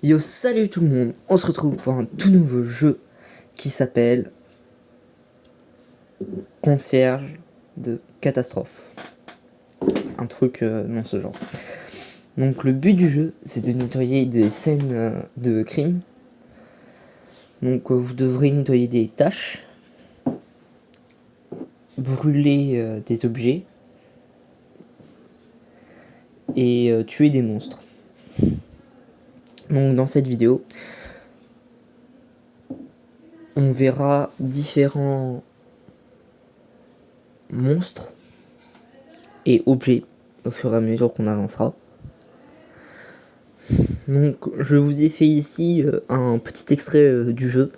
Yo, salut tout le monde, on se retrouve pour un tout nouveau jeu qui s'appelle Concierge de catastrophe. Un truc dans ce genre. Donc le but du jeu, c'est de nettoyer des scènes de crime. Donc vous devrez nettoyer des tâches, brûler des objets et tuer des monstres. Donc dans cette vidéo, on verra différents monstres et objets au fur et à mesure qu'on avancera. Donc je vous ai fait ici un petit extrait du jeu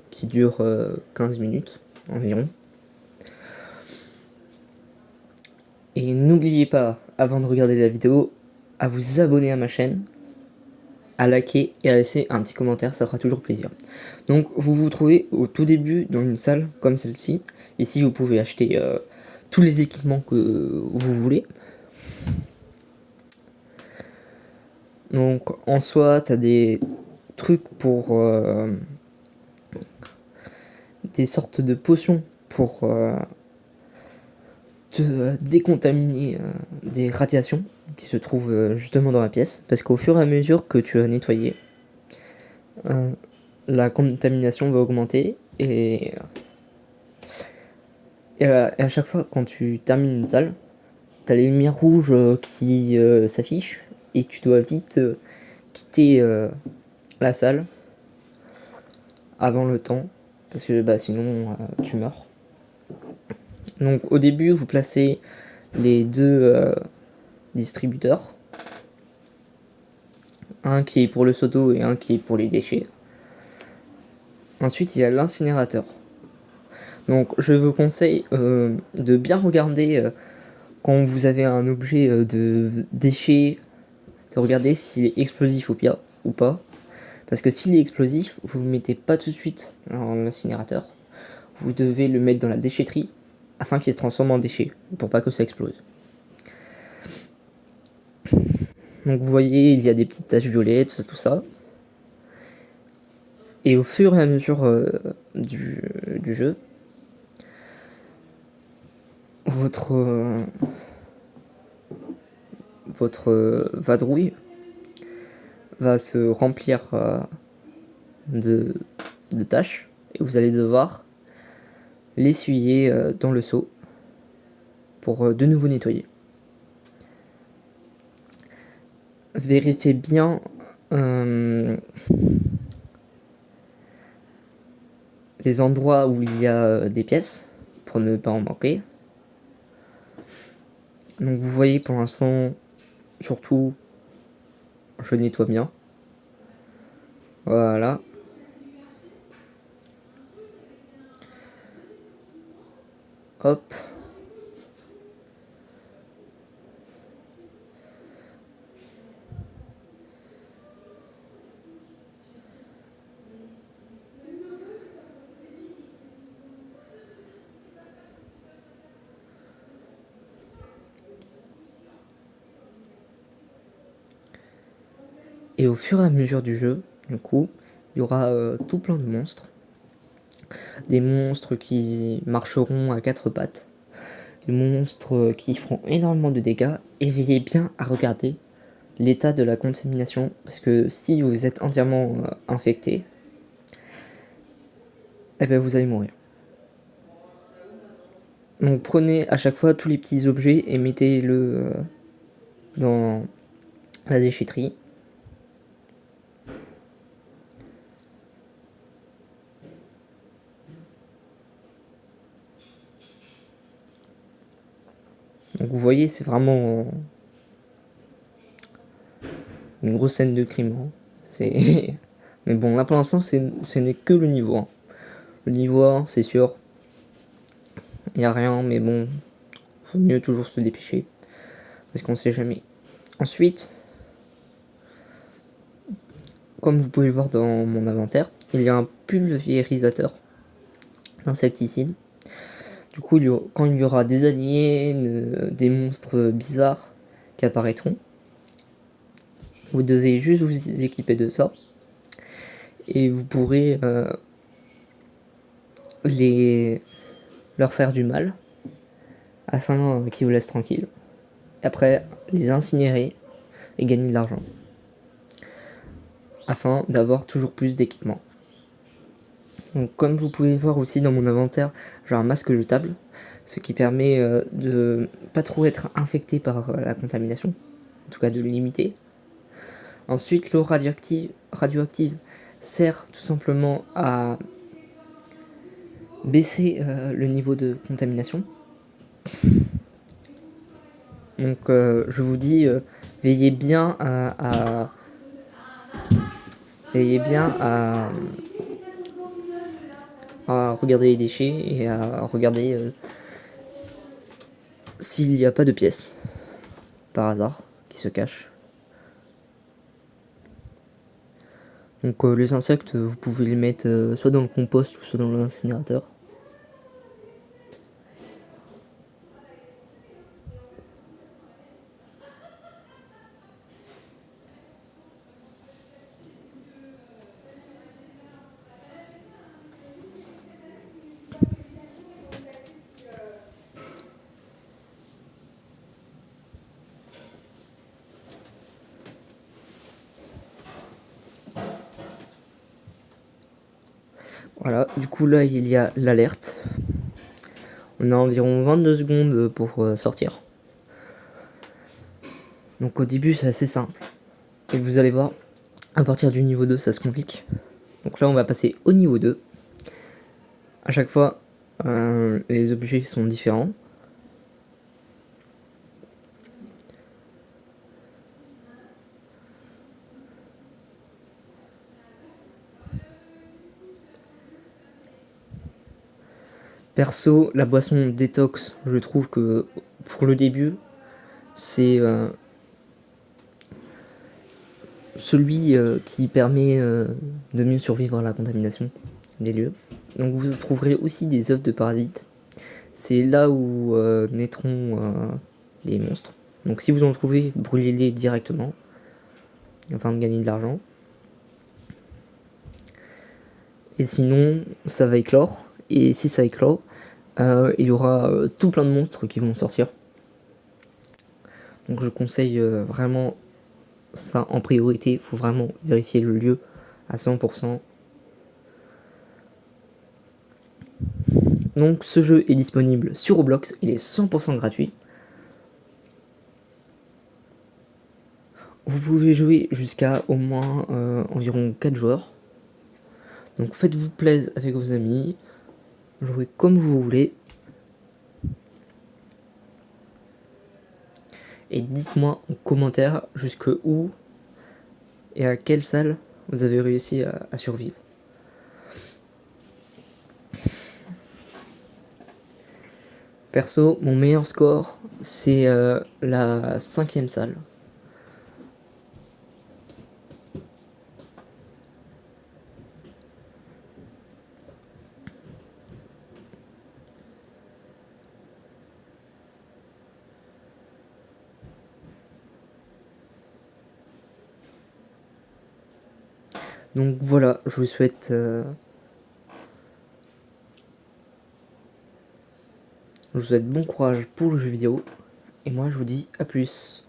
qui dure 15 minutes environ. Et n'oubliez pas, avant de regarder la vidéo, à vous abonner à ma chaîne, à liker et à laisser un petit commentaire, ça fera toujours plaisir. Donc vous vous trouvez au tout début dans une salle comme celle-ci. Ici vous pouvez acheter tous les équipements que vous voulez. Donc en soi, tu as des trucs pour des sortes de potions pour te décontaminer des radiations qui se trouvent justement dans la pièce, parce qu'au fur et à mesure que tu vas nettoyer, la contamination va augmenter et à chaque fois quand tu termines une salle, t'as les lumières rouges qui s'affichent et tu dois vite quitter la salle avant le temps, parce que sinon tu meurs. Donc au début vous placez les deux distributeurs, un qui est pour le seau d'eau et un qui est pour les déchets. Ensuite il y a l'incinérateur. Donc je vous conseille de bien regarder quand vous avez un objet de déchet, de regarder s'il est explosif ou pas. Parce que s'il est explosif, vous ne le mettez pas tout de suite dans l'incinérateur. Vous devez le mettre dans la déchetterie afin qu'il se transforme en déchet, pour pas que ça explose. Donc vous voyez, il y a des petites taches violettes, tout ça. Et au fur et à mesure du jeu, votre vadrouille va se remplir de tâches et vous allez devoir l'essuyer dans le seau pour de nouveau nettoyer. Vérifiez bien les endroits où il y a des pièces pour ne pas en manquer. Donc vous voyez pour l'instant, surtout, je nettoie bien. Voilà. Hop. Et au fur et à mesure du jeu, du coup, il y aura tout plein de monstres. Des monstres qui marcheront à quatre pattes. Des monstres qui feront énormément de dégâts. Et veillez bien à regarder l'état de la contamination. Parce que si vous êtes entièrement infecté, eh ben vous allez mourir. Donc prenez à chaque fois tous les petits objets et mettez-le dans la déchetterie. Donc vous voyez, c'est vraiment une grosse scène de crime. Hein. Mais bon, là pour l'instant, ce n'est que le niveau 1. Le niveau 1, c'est sûr, il n'y a rien, mais bon, faut mieux toujours se dépêcher, parce qu'on sait jamais. Ensuite, comme vous pouvez le voir dans mon inventaire, il y a un pulvérisateur d'insecticides. Du coup, quand il y aura des aliens, des monstres bizarres qui apparaîtront, Vous devez juste vous équiper de ça. Et vous pourrez leur faire du mal afin qu'ils vous laissent tranquille. Et après, les incinérer et gagner de l'argent. Afin d'avoir toujours plus d'équipement. Donc comme vous pouvez voir aussi dans mon inventaire, j'ai un masque jetable, ce qui permet de pas trop être infecté par la contamination, en tout cas de le limiter. Ensuite, l'eau radioactive sert tout simplement à baisser le niveau de contamination. Donc je vous dis, veillez bien veillez bien à regarder les déchets et à regarder s'il n'y a pas de pièces par hasard qui se cachent. Donc les insectes, vous pouvez les mettre soit dans le compost ou soit dans l'incinérateur. Voilà, du coup là il y a l'alerte. On a environ 22 secondes pour sortir. Donc au début c'est assez simple. Et vous allez voir, à partir du niveau 2 ça se complique. Donc là on va passer au niveau 2. À chaque fois les objets sont différents. Perso, la boisson détox, je trouve que pour le début, c'est celui qui permet de mieux survivre à la contamination des lieux. Donc vous trouverez aussi des œufs de parasites. C'est là où naîtront les monstres. Donc si vous en trouvez, brûlez-les directement afin de gagner de l'argent. Et sinon, ça va éclore. Et si ça éclore, il y aura tout plein de monstres qui vont sortir. Donc je conseille vraiment ça en priorité. Il faut vraiment vérifier le lieu à 100%. Donc ce jeu est disponible sur Roblox, il est 100% gratuit. Vous pouvez jouer jusqu'à au moins environ 4 joueurs. Donc faites-vous plaisir avec vos amis, jouez comme vous voulez. Et dites-moi en commentaire jusque où et à quelle salle vous avez réussi à survivre. Perso, mon meilleur score, c'est la 5ème salle. Donc voilà, je vous souhaite bon courage pour le jeu vidéo. Et moi je vous dis à plus.